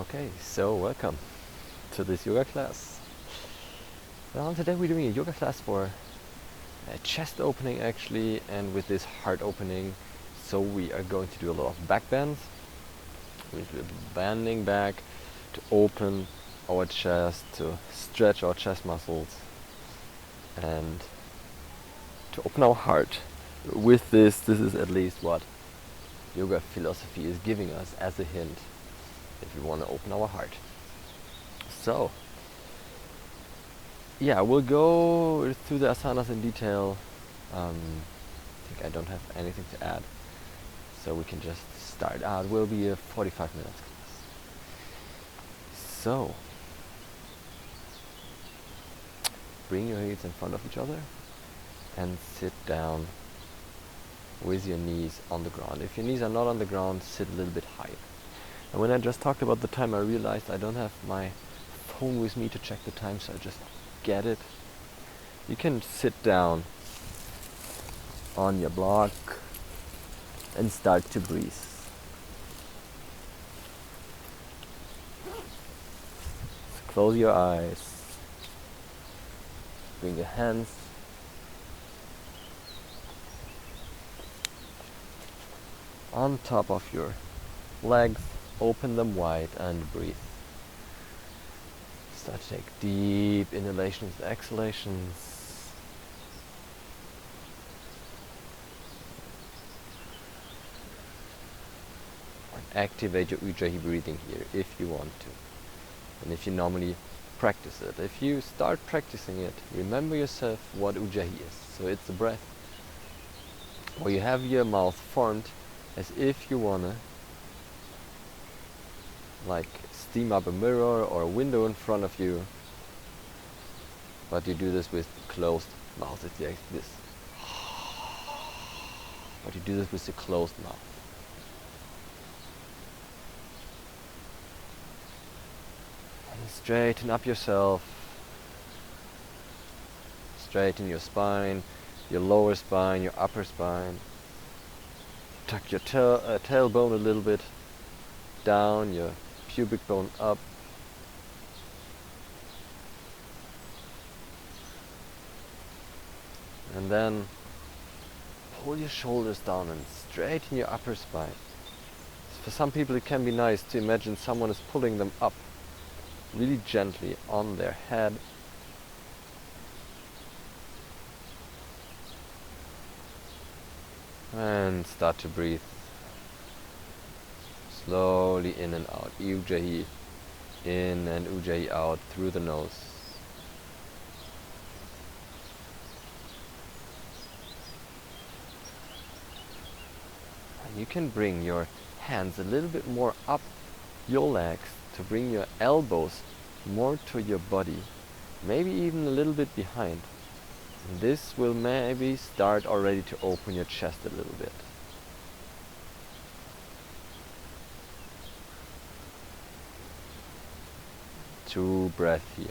Okay, so welcome to this yoga class. Well, today we're doing a yoga class for a chest opening actually, and with this heart opening. So we are going to do a lot of back bends. We're bending back to open our chest, to stretch our chest muscles, and to open our heart. With this is at least what yoga philosophy is giving us as a hint if we want to open our heart. So, yeah, we'll go through the asanas in detail. I think I don't have anything to add, so we can just start out. Will be a 45 minutes class. So, bring your heels in front of each other and sit down with your knees on the ground. If your knees are not on the ground, sit a little bit higher. And when I just talked about the time, I realized I don't have my phone with me to check the time, so I just get it. You can sit down on your block and start to breathe. So close your eyes. Bring your hands on top of your legs. Open them wide and breathe. Start to take deep inhalations and exhalations. Activate your Ujjayi breathing here if you want to, and if you normally practice it. If you start practicing it, remember yourself what Ujjayi is. So it's the breath, or you have your mouth formed as if you wanna like steam up a mirror or a window in front of you, but you do this with closed mouth. It's like this, but you do this with a closed mouth. And straighten up yourself, straighten your spine, your lower spine, your upper spine. Tuck your tailbone a little bit down, your pubic bone up. And then pull your shoulders down and straighten your upper spine. For some people it can be nice to imagine someone is pulling them up really gently on their head. And start to breathe slowly in and out. Ujjayi in and Ujjayi out through the nose. And you can bring your hands a little bit more up your legs to bring your elbows more to your body, maybe even a little bit behind. And this will maybe start already to open your chest a little bit. 2 breaths here.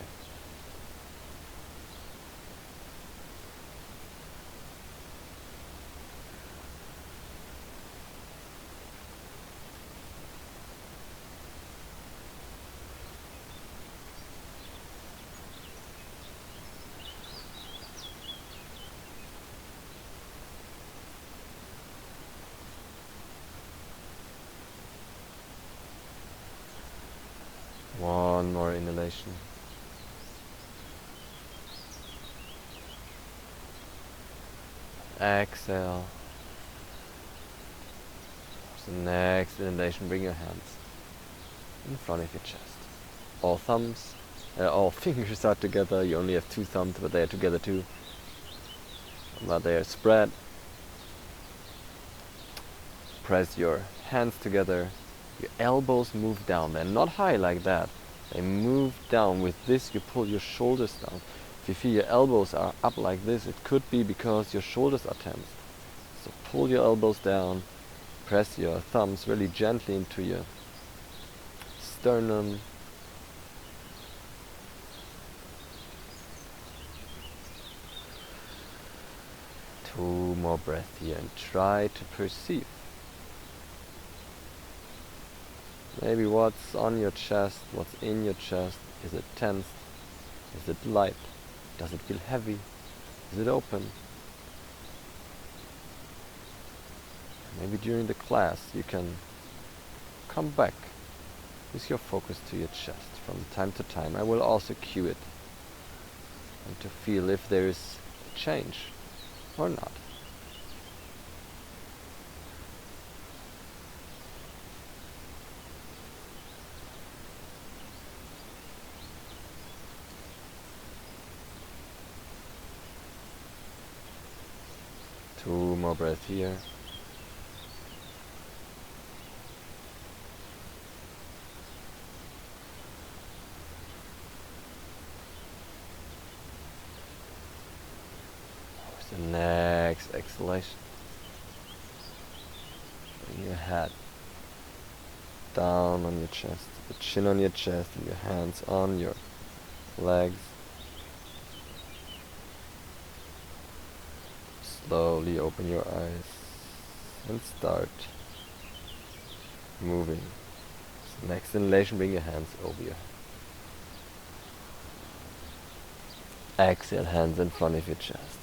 One more inhalation. Exhale. So next inhalation, bring your hands in front of your chest. All fingers are together. You only have 2 thumbs, but they are together too. But they are spread. Press your hands together. Your elbows move down. They're not high like that. They move down. With this, you pull your shoulders down. If you feel your elbows are up like this, it could be because your shoulders are tense. So pull your elbows down. Press your thumbs really gently into your sternum. Two more breaths here and try to perceive Maybe what's on your chest, what's in your chest. Is it tense? Is it light? Does it feel heavy? Is it open? Maybe during the class you can come back with your focus to your chest from time to time. I will also cue it and to feel if there is a change or not. Two more breaths here. With the next exhalation, bring your head down on your chest, the chin on your chest and your hands on your legs. Slowly open your eyes and start moving. So next inhalation, bring your hands over your head. Exhale, hands in front of your chest.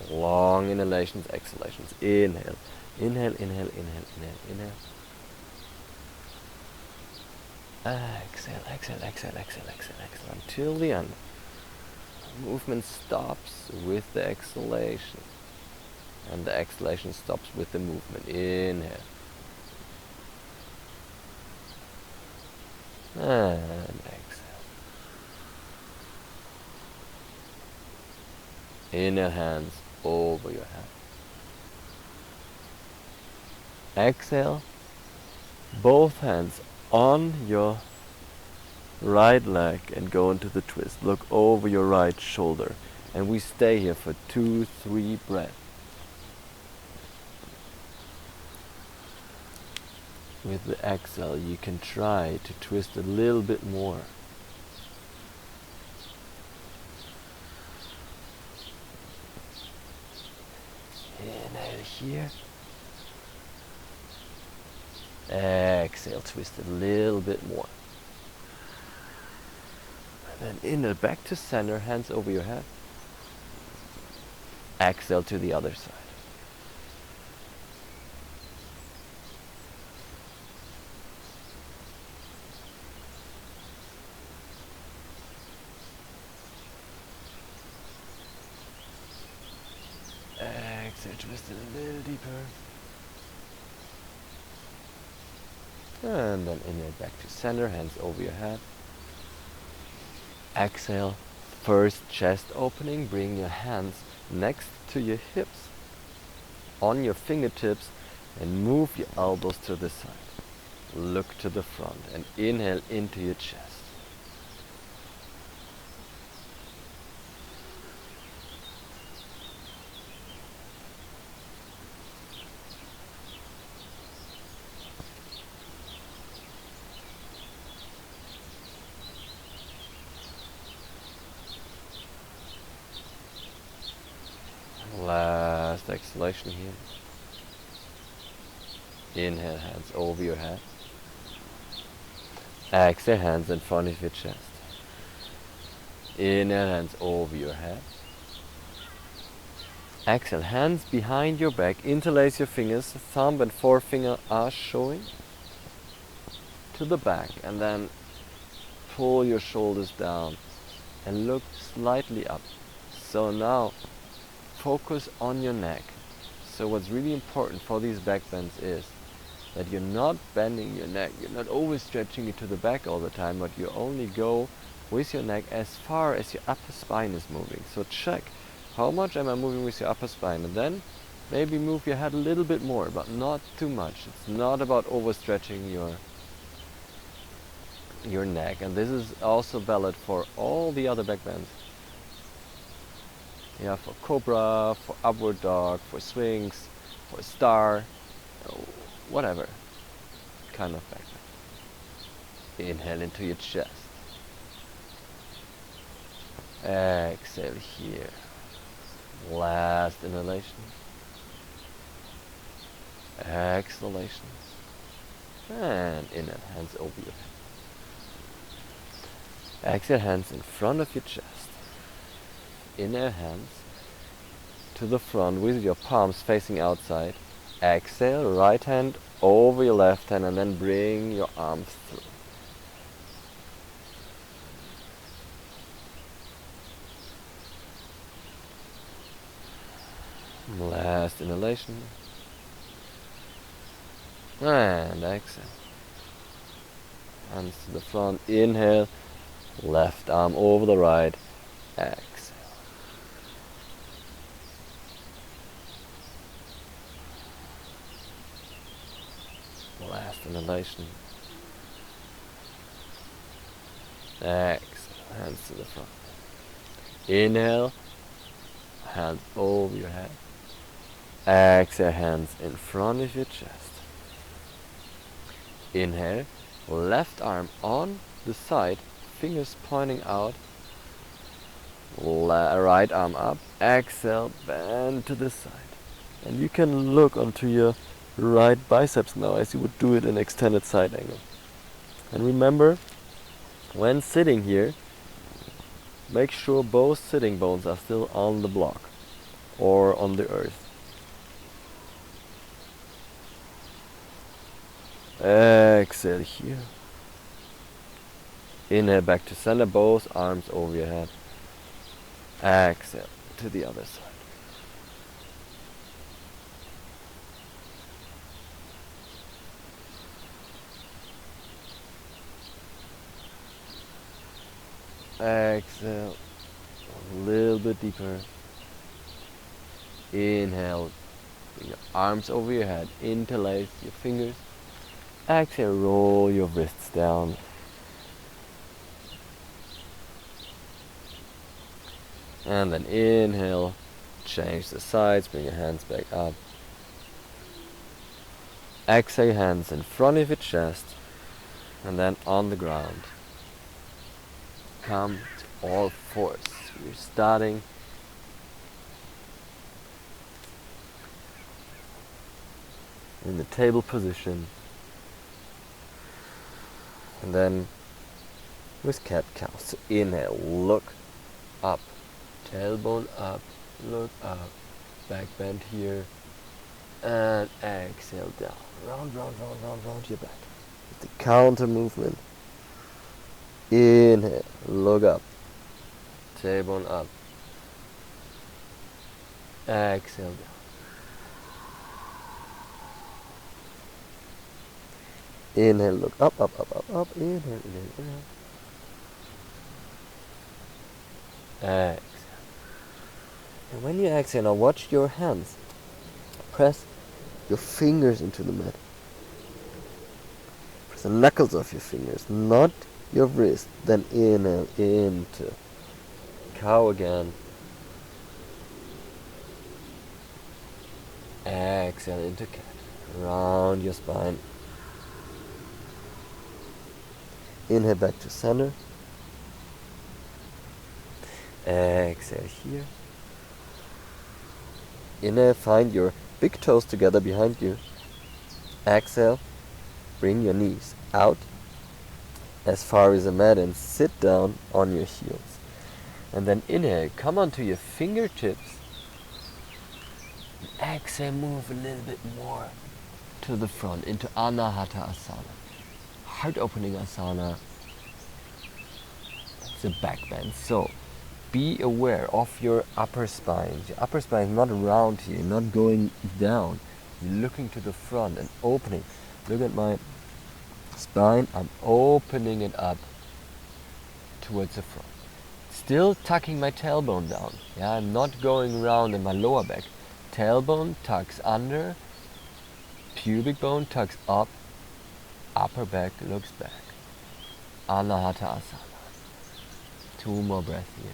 Long inhalations, exhalations. Inhale, inhale, inhale, inhale, inhale, inhale. Exhale, exhale, exhale, exhale, exhale, exhale until the end. Movement stops with the exhalation, and the exhalation stops with the movement. Inhale and exhale. Inhale, hands over your head. Exhale, both hands on your right leg and go into the twist. Look over your right shoulder, and we stay here for 2-3 breaths. With the exhale, you can try to twist a little bit more. Inhale here. Exhale, twist a little bit more. And then inhale back to center, hands over your head. Exhale to the other side. Exhale, twist it a little deeper. And then inhale back to center, hands over your head. Exhale, first chest opening, bring your hands next to your hips, on your fingertips, and move your elbows to the side. Look to the front and inhale into your chest. Last exhalation here. Inhale, hands over your head. Exhale, hands in front of your chest. Inhale, hands over your head. Exhale, hands behind your back. Interlace your fingers. Thumb and forefinger are showing to the back. And then pull your shoulders down and look slightly up. So now focus on your neck. So what's really important for these back bends is that you're not bending your neck, you're not overstretching it to the back all the time, but you only go with your neck as far as your upper spine is moving. So check, how much am I moving with your upper spine? And then maybe move your head a little bit more, but not too much. It's not about overstretching your neck. And this is also valid for all the other back bends. Yeah, for cobra, for upward dog, for swings, for star, whatever kind of back bend. Inhale into your chest. Exhale here. Last inhalation. exhalation, and inhale, hands over your head. Exhale, hands in front of your chest. Inhale, hands to the front with your palms facing outside. Exhale, right hand over your left hand, and then bring your arms through. Last inhalation. And exhale. Hands to the front. Inhale. Left arm over the right. Exhale. Last inhalation. Exhale. Hands to the front. Inhale. Hands over your head. Exhale, hands in front of your chest. Inhale, left arm on the side, fingers pointing out. Right arm up. Exhale, bend to the side. And you can look onto your right biceps now as you would do it in extended side angle. And remember, when sitting here, make sure both sitting bones are still on the block or on the earth. Exhale here. Inhale back to center, both arms over your head. Exhale to the other side. Exhale a little bit deeper. Inhale, bring your arms over your head, interlace your fingers. Exhale, roll your wrists down. And then inhale, change the sides, bring your hands back up. Exhale, hands in front of your chest, and then on the ground. Come to all fours. We're starting in the table position. And then with cat-cow. So inhale, look up, tailbone up, look up, back bend here, and exhale down. Round, round, round, round, round your back. With the counter movement. Inhale, look up, tailbone up, exhale down. Inhale, look up, up, up, up, up. Inhale, inhale, inhale. Exhale. And when you exhale, now watch your hands. Press your fingers into the mat. Press the knuckles of your fingers, not your wrist. Then inhale into cow again. Exhale into cat. Round your spine. Inhale back to center. Exhale here. Inhale, find your big toes together behind you. Exhale, bring your knees out as far as the mat and sit down on your heels. And then inhale, come onto your fingertips. Exhale, move a little bit more to the front into Anahata Asana. Heart opening Asana. It's a back bend. So be aware of your upper spine. Your upper spine is not around here, not going down. You're looking to the front and opening. Look at my spine. I'm opening it up towards the front. Still tucking my tailbone down. Yeah, I'm not going around in my lower back. Tailbone tucks under. Pubic bone tucks up. Upper back looks back. Anahata Asana. 2 more breaths here.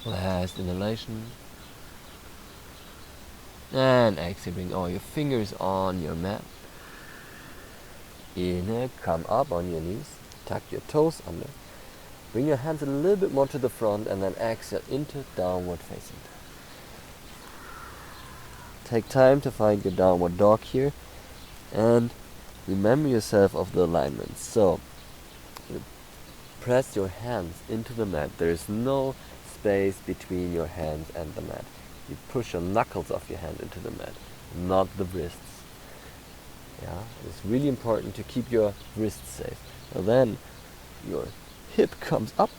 Last inhalation. And exhale, bring all your fingers on your mat. Inhale, come up on your knees, tuck your toes under. Bring your hands a little bit more to the front and then exhale into downward facing dog. Take time to find your downward dog here and remember yourself of the alignment. So, you press your hands into the mat. There is no space between your hands and the mat. You push your knuckles of your hand into the mat, not the wrists. Yeah, it's really important to keep your wrists safe. Now then, your hip comes up,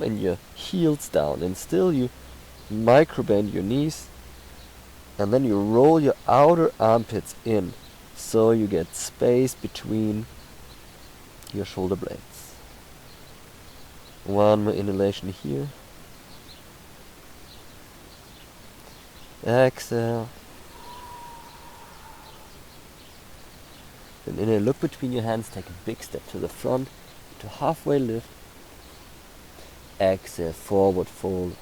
and your heels down, and still you micro bend your knees, and then you roll your outer armpits in, so you get space between your shoulder blades. One more inhalation here. Exhale. Then inhale, look between your hands, take a big step to the front, to halfway lift. Exhale, forward fold.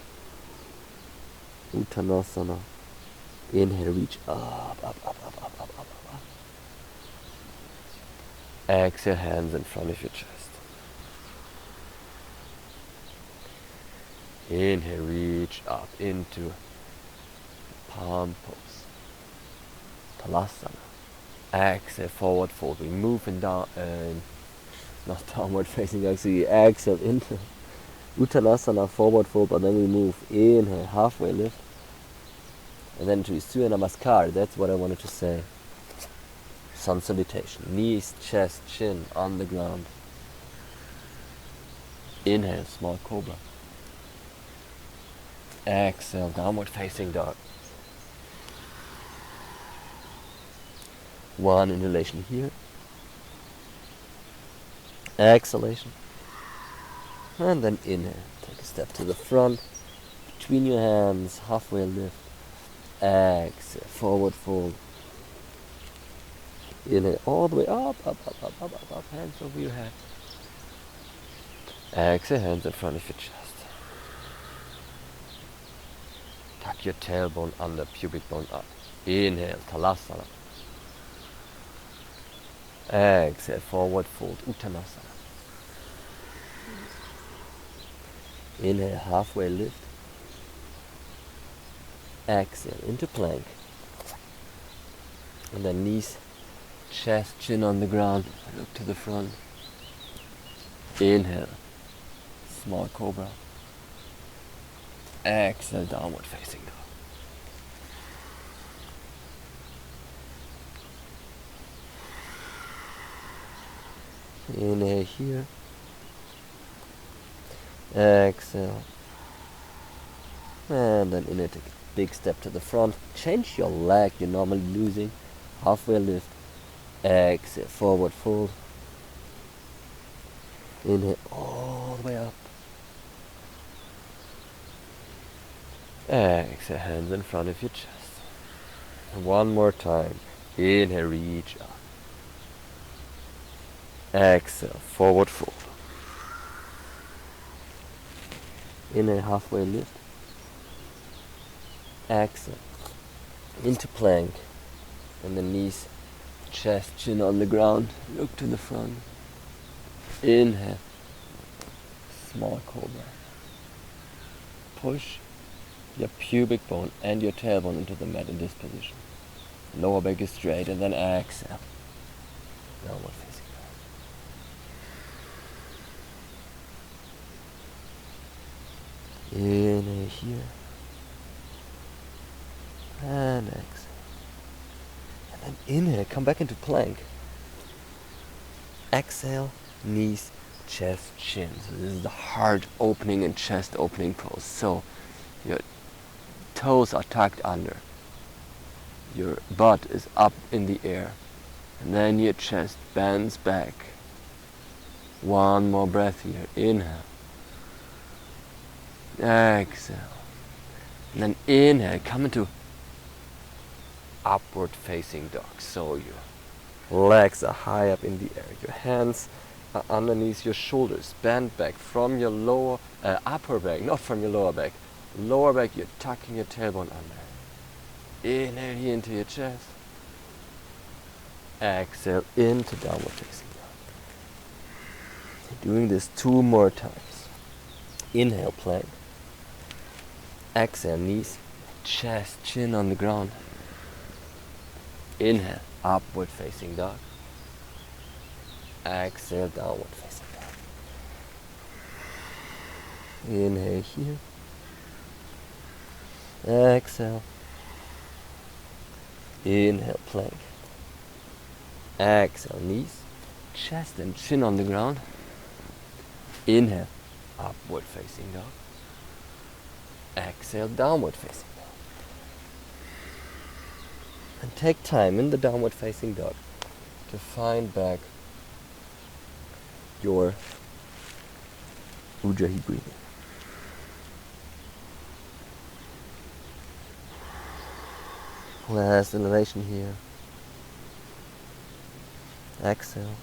Uttanasana. Inhale, reach up. Exhale, hands in front of your chest. Inhale, reach up into palm pose. Talasana. Exhale, forward fold. We move in down, not downward facing dog. So you exhale into Uttanasana, forward fold, but then we move. Inhale, halfway lift. And then to Surya Namaskar. That's what I wanted to say. Sun salutation. Knees, chest, chin on the ground. Inhale, small cobra. Exhale, downward facing dog. One inhalation here. Exhalation. And then inhale. Take a step to the front. Between your hands, halfway lift. Exhale, forward fold. Inhale, all the way up, hands over your head. Exhale, hands in front of your chest. Tuck your tailbone under, pubic bone up. Inhale, Talasana. Exhale, forward fold, Uttanasana. Inhale, halfway lift. Exhale, into plank. And then knees, chest, chin on the ground. Look to the front. Inhale, small cobra. Exhale, downward facing dog. Inhale here. Exhale. And then inhale, take a big step to the front. Change your leg you're normally losing. Halfway lift. Exhale, forward fold. Inhale all the way up. Exhale, hands in front of your chest. One more time. Inhale, reach up. Exhale, forward fold. Inhale, halfway lift. Exhale, into plank. And the knees, chest, chin on the ground. Look to the front. Inhale, small cobra. Push your pubic bone and your tailbone into the mat in this position. Lower back is straight, and then exhale. Downward facing dog. Inhale here. And exhale. And then inhale, come back into plank. Exhale, knees, chest, chin. So this is the heart opening and chest opening pose. So your toes are tucked under. Your butt is up in the air. And then your chest bends back. One more breath here. Inhale. Exhale. And then inhale, come into upward facing dog. So your legs are high up in the air. Your hands are underneath your shoulders. Bend back from your upper back, not from your lower back. Lower back, you're tucking your tailbone under. Inhale here into your chest. Exhale into downward facing dog. Doing this 2 more times. Inhale, plank. Exhale, knees, chest, chin on the ground. Inhale, upward facing dog. Exhale, downward facing dog. Inhale here. Exhale. Inhale, plank. Exhale, knees, chest and chin on the ground. Inhale, upward facing dog. Exhale, downward facing dog. And take time in the downward facing dog to find back your Ujjayi breathing. Last inhalation here. Exhale.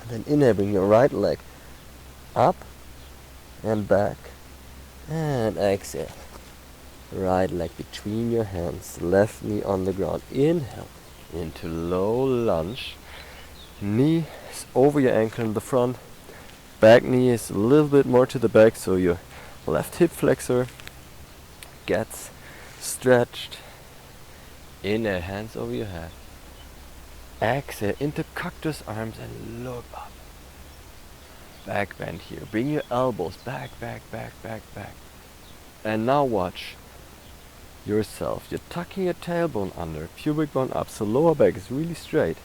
And then inhale, bring your right leg up and back. And exhale. Right leg between your hands, left knee on the ground. Inhale into low lunge. Knee is over your ankle in the front. Back knee is a little bit more to the back, so your left hip flexor gets stretched. Inhale, hands over your head. Exhale into cactus arms and look up. Back bend here. Bring your elbows back, back, back, back, back. And now watch yourself. You're tucking your tailbone under, pubic bone up, so lower back is really straight.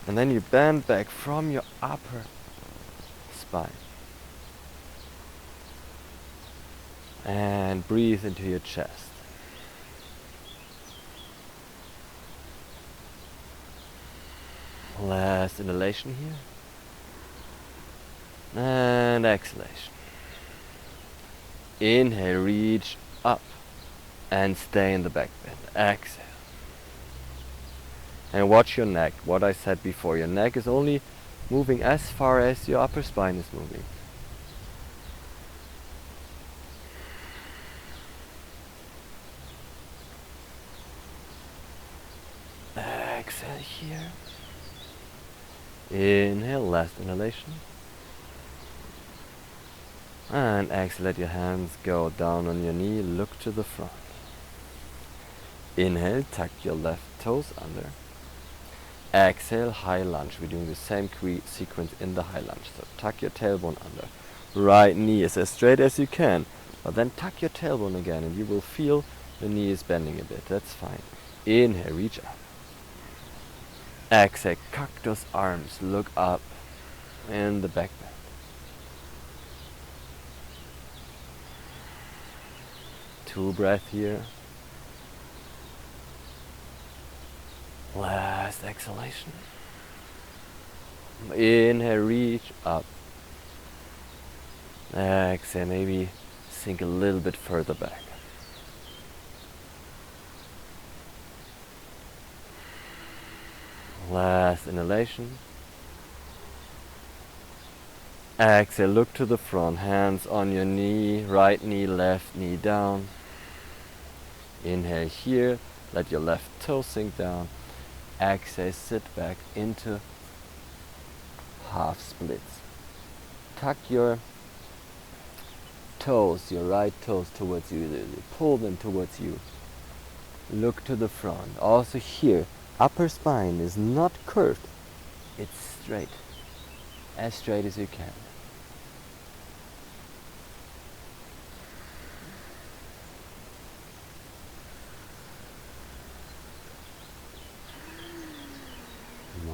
And then you bend back from your upper spine. And breathe into your chest. Last inhalation here. And exhalation. Inhale, reach up and stay in the back bend. Exhale. And watch your neck. What I said before, your neck is only moving as far as your upper spine is moving. Exhale here. Inhale, last inhalation. And exhale, let your hands go down on your knee, look to the front. Inhale, tuck your left toes under. Exhale, high lunge. We're doing the same sequence in the high lunge. So tuck your tailbone under. Right knee is as straight as you can, but then tuck your tailbone again and you will feel the knee is bending a bit. That's fine. Inhale, reach up. Exhale, cactus arms, look up in the back bend. Two breaths here. Last exhalation. Inhale, reach up. Exhale, maybe sink a little bit further back. Last inhalation. Exhale, look to the front, hands on your knee, right knee, left knee down. Inhale here, let your left toe sink down. Exhale, sit back into half splits. Tuck your toes, your right toes towards you, pull them towards you. Look to the front. Also here, upper spine is not curved, it's straight as you can.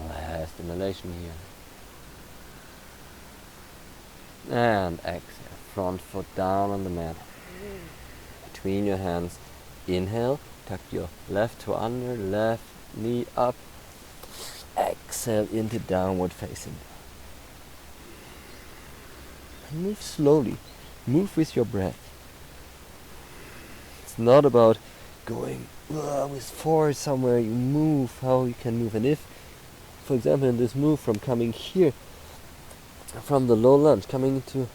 Last inhalation here. And exhale, front foot down on the mat. Between your hands, inhale, tuck your left toe under, left knee up. Exhale into downward facing. And move slowly, move with your breath. It's not about going with force somewhere, you move how you can move. And if, for example, in this move from coming here, from the low lunge, coming into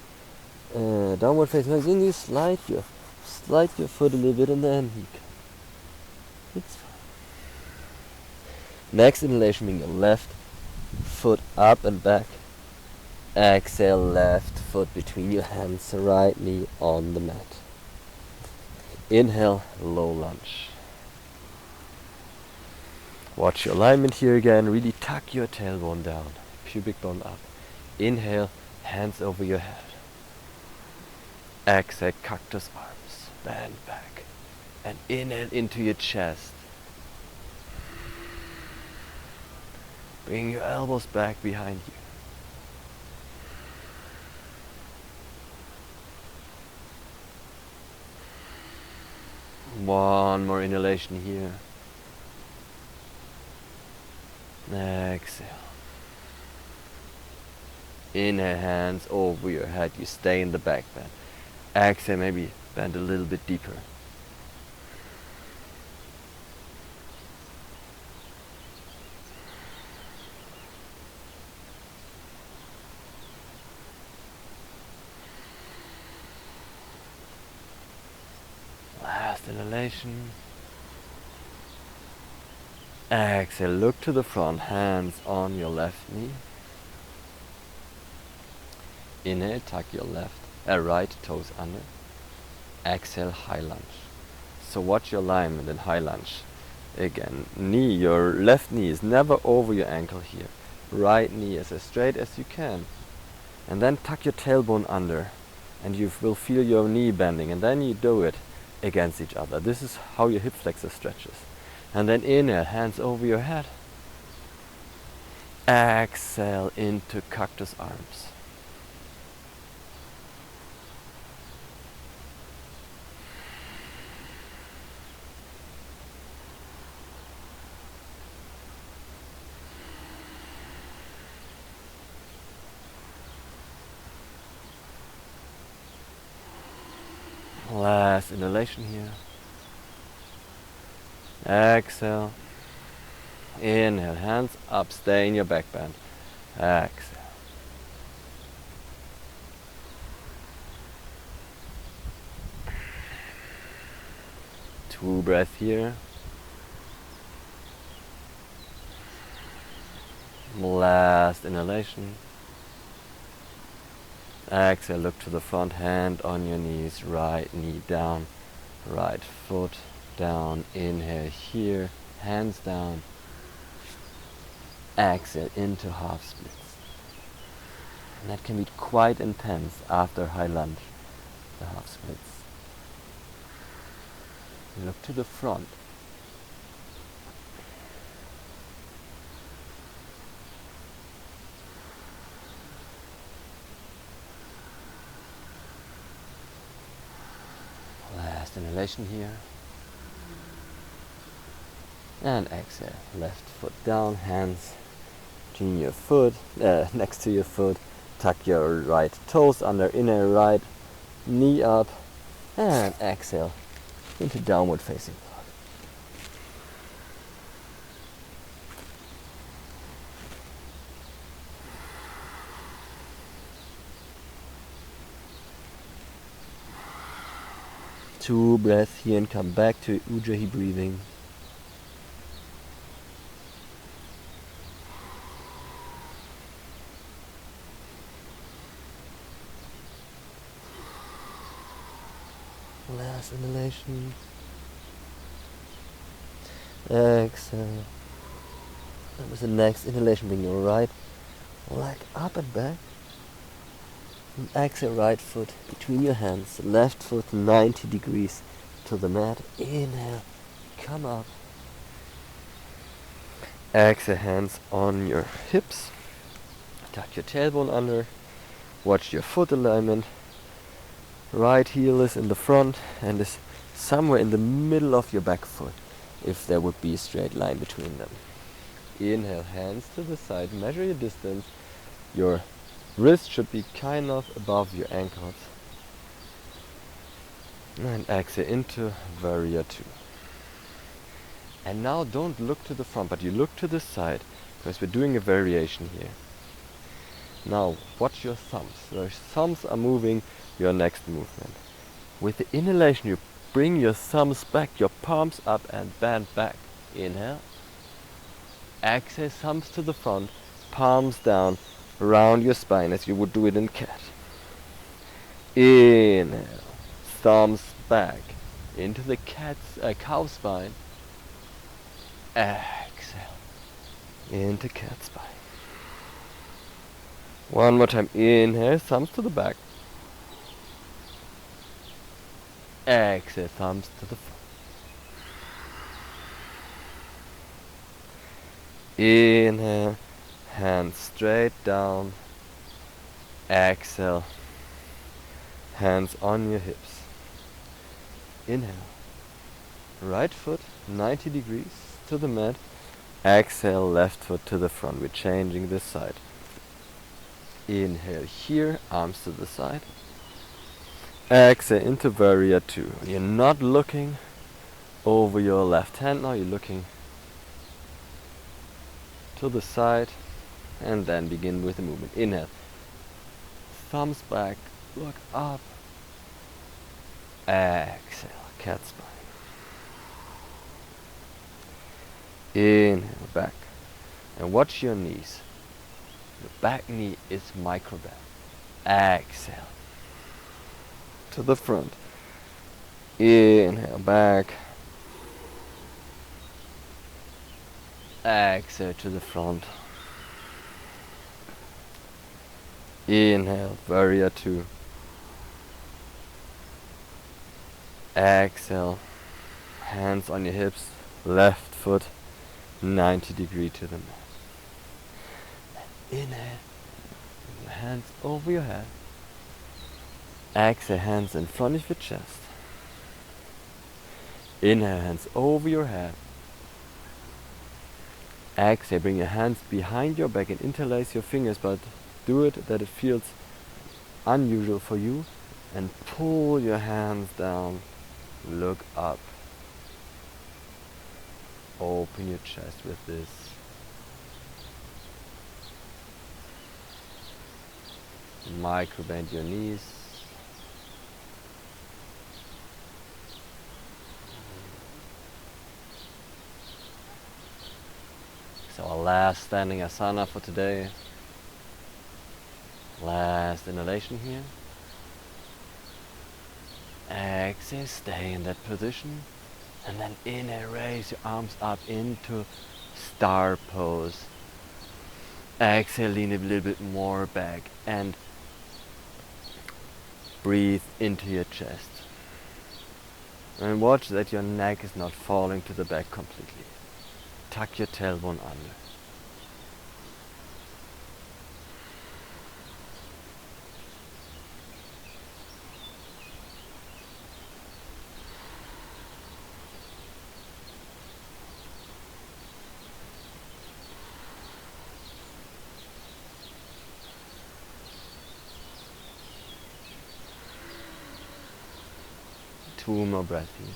downward facing, then you slide your Slide your foot a little bit and then you come. It's fine. Next inhalation, bring your left foot up and back. Exhale, left foot between your hands, right knee on the mat. Inhale, low lunge. Watch your alignment here again. Really tuck your tailbone down, pubic bone up. Inhale, hands over your head. Exhale, cactus arms, bend back. And inhale into your chest. Bring your elbows back behind you. One more inhalation here. Exhale. Inhale, hands over your head. You stay in the back bend. Exhale, maybe bend a little bit deeper. Last inhalation. Exhale, look to the front, hands on your left knee. Inhale, tuck your right toes under. Exhale, high lunge. So watch your alignment in high lunge. Again, your left knee is never over your ankle here. Right knee is as straight as you can. And then tuck your tailbone under. And you will feel your knee bending. And then you do it against each other. This is how your hip flexor stretches. And then inhale, hands over your head. Exhale into cactus arms. Last inhalation here. Exhale. Inhale, hands up, stay in your back bend. Exhale. Two breaths here. Last inhalation. Exhale, look to the front, hand on your knees, right knee down, right foot down. Inhale here, hands down. Exhale into half splits. And that can be quite intense after high lunge, the half splits. Look to the front. Last inhalation here. And exhale, left foot down, hands between your foot, next to your foot. Tuck your right toes under, inhale, right knee up, and exhale into downward facing dog. Two breaths here and come back to Ujjayi breathing. Last inhalation. Exhale. And with the next inhalation, bring your right leg up and back. And exhale, right foot between your hands, left foot 90 degrees to the mat. Inhale, come up. Exhale, hands on your hips. Tuck your tailbone under. Watch your foot alignment. Right heel is in the front and is somewhere in the middle of your back foot, if there would be a straight line between them. Inhale, hands to the side, measure your distance. Your wrist should be kind of above your ankles. And exhale into Warrior 2. And now don't look to the front, but you look to the side, because we're doing a variation here. Now watch your thumbs. Your thumbs are moving your next movement. With the inhalation, you bring your thumbs back, your palms up and bend back. Inhale. Exhale, thumbs to the front, palms down, round your spine as you would do it in cat. Inhale, thumbs back into the cow spine. Exhale, into cat spine. One more time. Inhale, thumbs to the back. Exhale, thumbs to the front. Inhale, hands straight down. Exhale, hands on your hips. Inhale, right foot 90 degrees to the mat. Exhale, left foot to the front. We're changing this side. Inhale here, arms to the side. Exhale into Warrior 2. You're not looking over your left hand now, you're looking to the side, and then begin with the movement. Inhale, thumbs back, look up. Exhale, cat spine. Inhale, back. And watch your knees. The back knee is micro bend. Exhale to the front. Inhale, back. Exhale to the front. Inhale, Warrior 2. Exhale, hands on your hips, left foot 90 degrees to the mat. Inhale, hands over your head. Exhale, hands in front of your chest. Inhale, hands over your head. Exhale, bring your hands behind your back and interlace your fingers, but do it that it feels unusual for you. And pull your hands down. Look up. Open your chest with this. Micro bend your knees. So our last standing asana for today. Last inhalation here. Exhale, stay in that position. And then inhale, raise your arms up into star pose. Exhale, lean a little bit more back and breathe into your chest. And watch that your neck is not falling to the back completely. Tuck your tailbone under. Two more breaths here.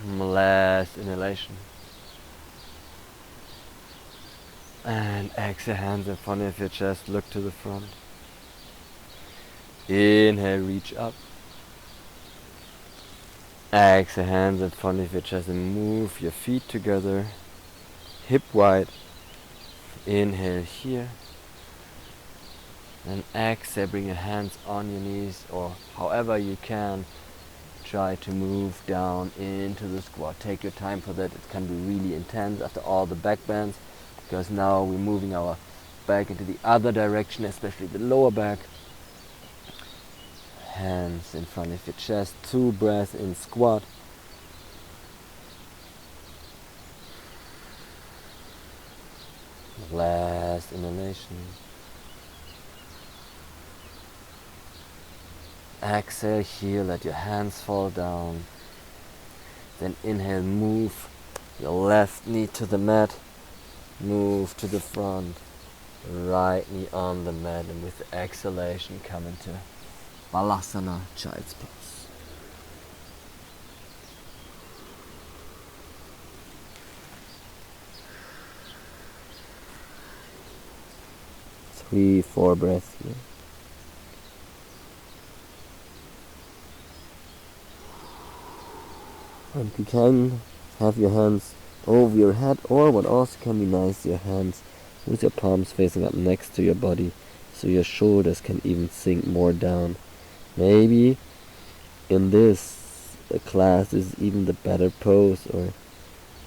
Last inhalation. And exhale, hands in front of your chest, look to the front. Inhale, reach up. Exhale, hands in front of your chest and move your feet together, hip wide. Inhale here. And exhale, bring your hands on your knees, or however you can. Try to move down into the squat. Take your time for that. It can be really intense after all the back bends, because now we're moving our back into the other direction, especially the lower back. Hands in front of your chest. 2 breaths in squat. Last inhalation. Exhale here, let your hands fall down. Then inhale, move your left knee to the mat. Move to the front. Right knee on the mat, and with the exhalation come into Balasana, child's pose. Three, 4 breaths here. And you can have your hands over your head, or what also can be nice, your hands with your palms facing up next to your body, so your shoulders can even sink more down. Maybe in this class is even the better pose, or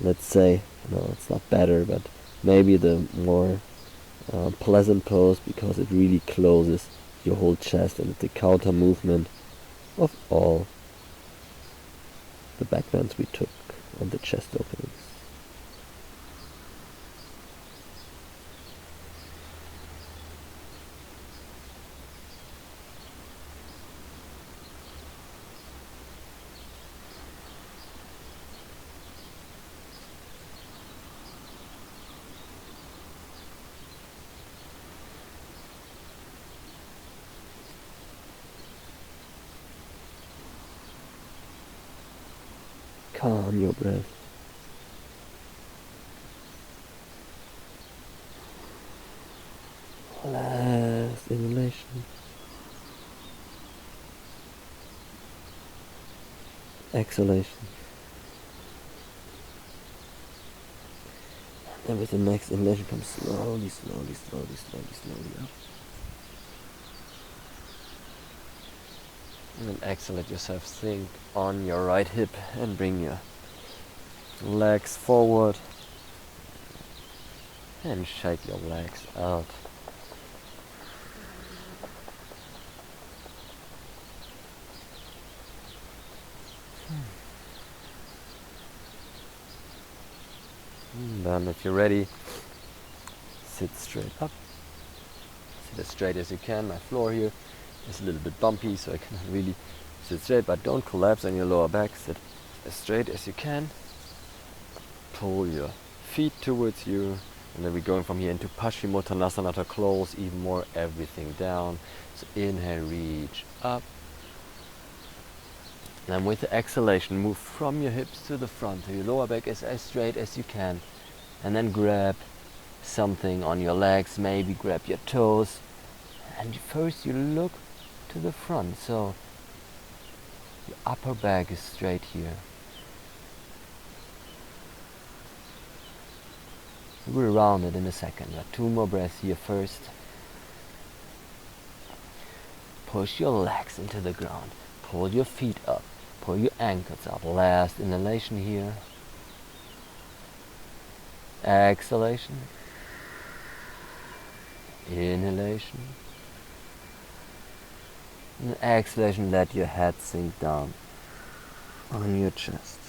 let's say, no, it's not better, but maybe the more pleasant pose, because it really closes your whole chest, and it's the counter movement of all the backbends we took on the chest openings. Calm your breath. Last inhalation. Exhalation. And then with the next inhalation, come slowly, slowly, slowly, slowly, slowly up. And then exhale, let yourself sink on your right hip and bring your legs forward and shake your legs out. And then if you're ready, sit straight up. Sit as straight as you can. My floor here is a little bit bumpy, so I cannot really sit straight, but don't collapse on your lower back. Sit as straight as you can. Pull your feet towards you, and then we're going from here into Paschimottanasana to close even more everything down. So inhale, reach up. Then with the exhalation, move from your hips to the front, so your lower back is as straight as you can. And then grab something on your legs, maybe grab your toes. And first you look to the front, so your upper back is straight here. We'll round it in a second, but 2 more breaths here first. Push your legs into the ground, pull your feet up, pull your ankles up. Last inhalation here. Exhalation. Inhalation. And exhalation, let your head sink down on your chest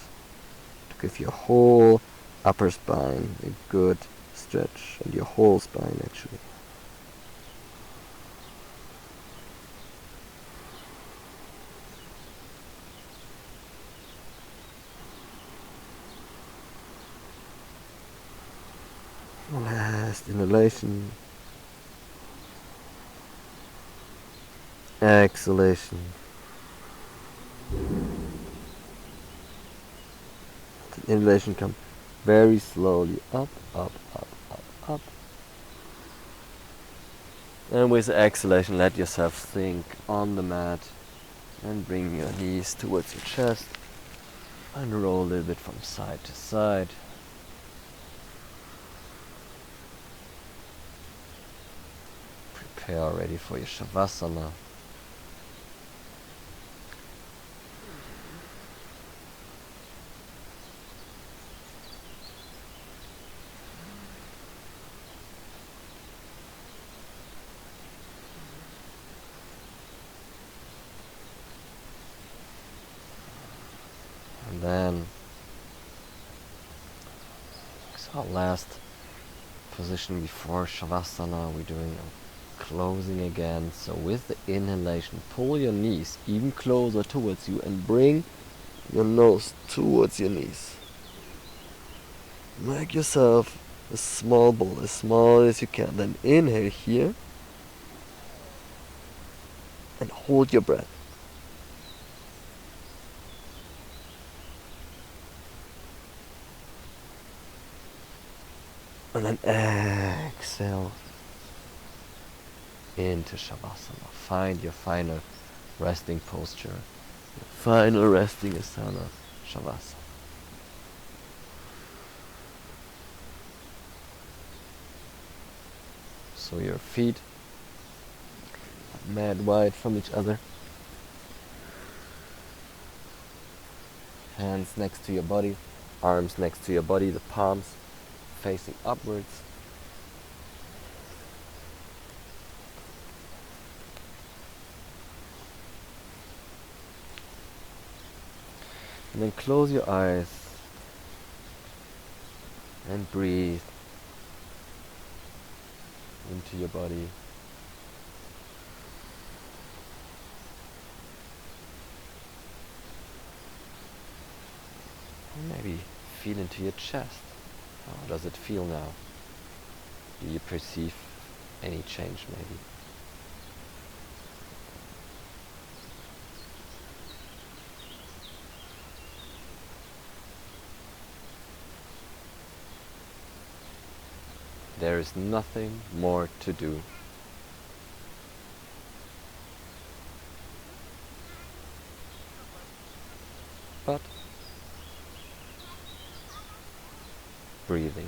to give your whole upper spine a good stretch, and your whole spine actually. Last inhalation. Exhalation. The inhalation come very slowly up, up, up, up, up. And with the exhalation, let yourself sink on the mat and bring your knees towards your chest and roll a little bit from side to side. Prepare already for your Shavasana. And then, it's our last position before Shavasana. We're doing a closing again. So with the inhalation, pull your knees even closer towards you and bring your nose towards your knees. Make yourself a small ball, as small as you can. Then inhale here and hold your breath. And then exhale into Shavasana. Find your final resting posture, your final resting Asana, Shavasana. So your feet are mad wide from each other. Hands next to your body, arms next to your body, the palms facing upwards. And then close your eyes and breathe into your body. And maybe feel into your chest. How does it feel now? Do you perceive any change maybe? There is nothing more to do. But breathing.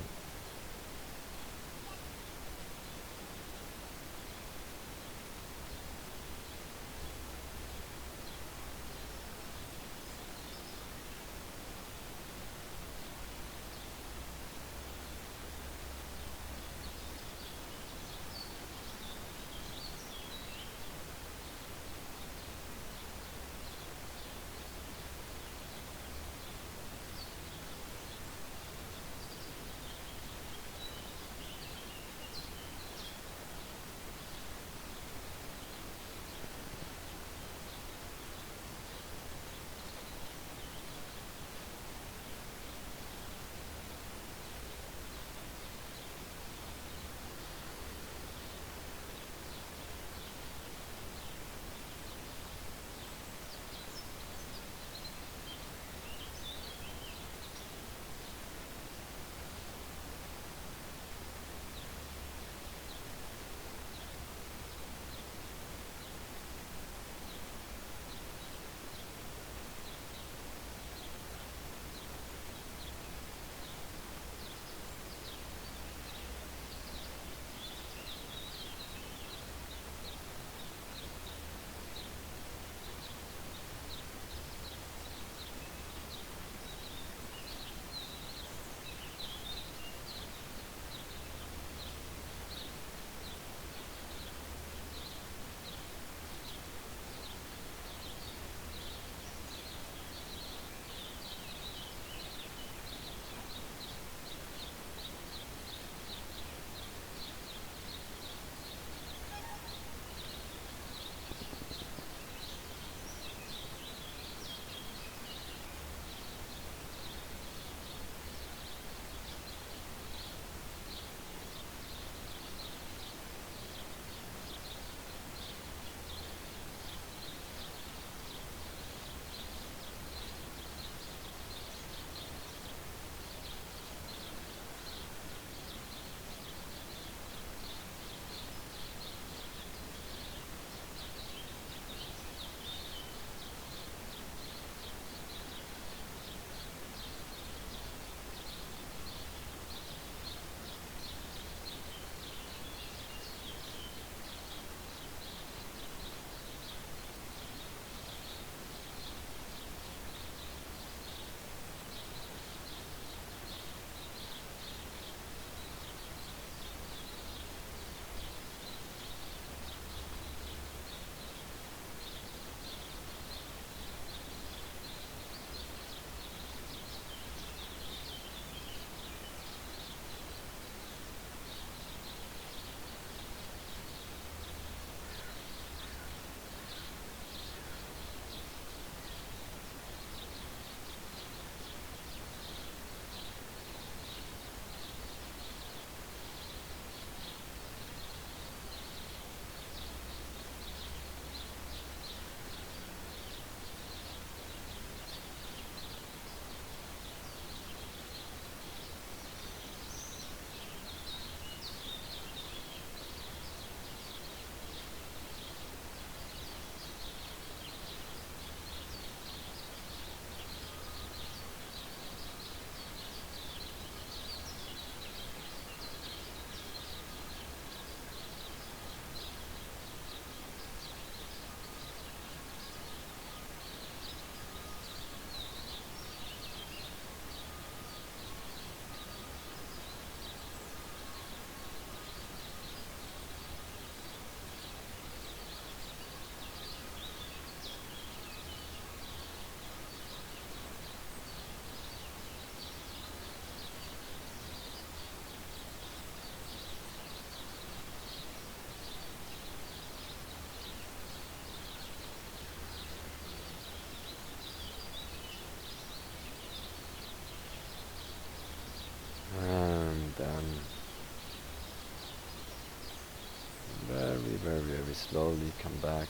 very, very slowly come back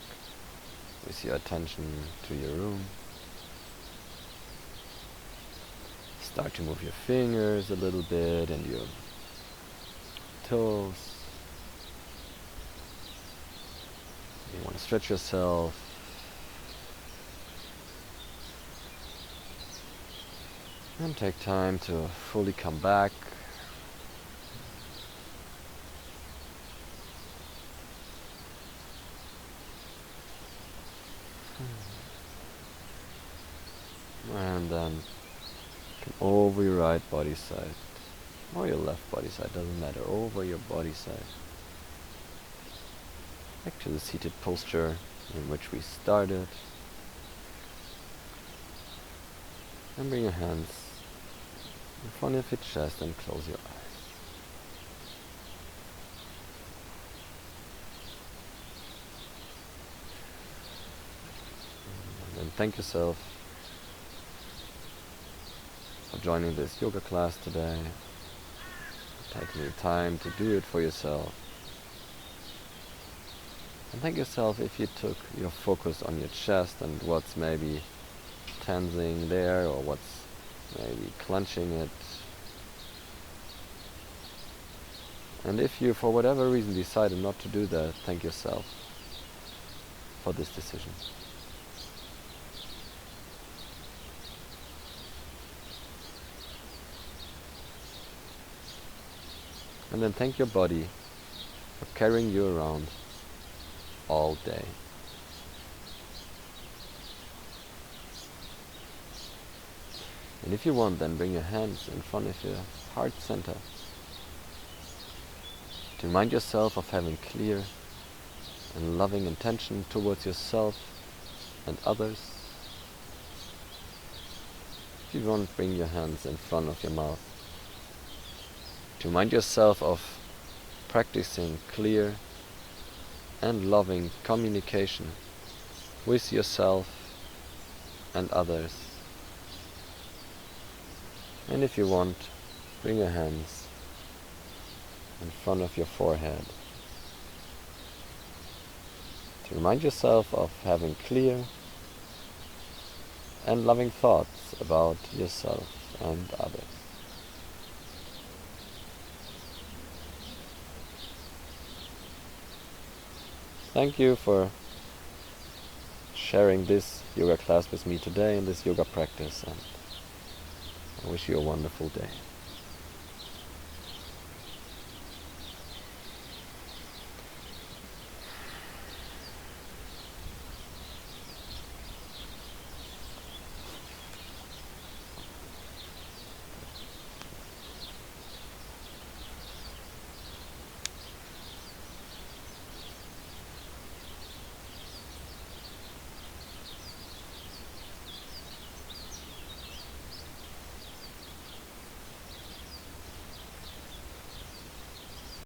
with your attention to your room. Start to move your fingers a little bit and your toes. You want to stretch yourself. And take time to fully come back. And then come over your right body side, or your left body side, doesn't matter, over your body side. Back to the seated posture in which we started. And bring your hands in front of your chest and close your eyes. And then thank yourself for joining this yoga class today, taking the time to do it for yourself. And thank yourself if you took your focus on your chest and what's maybe tensing there or what's maybe clenching it. And if you for whatever reason decided not to do that, thank yourself for this decision. And then thank your body for carrying you around all day. And if you want, then bring your hands in front of your heart center to remind yourself of having clear and loving intention towards yourself and others. If you want, bring your hands in front of your mouth to remind yourself of practicing clear and loving communication with yourself and others. And if you want, bring your hands in front of your forehead to remind yourself of having clear and loving thoughts about yourself and others. Thank you for sharing this yoga class with me today in this yoga practice, and I wish you a wonderful day.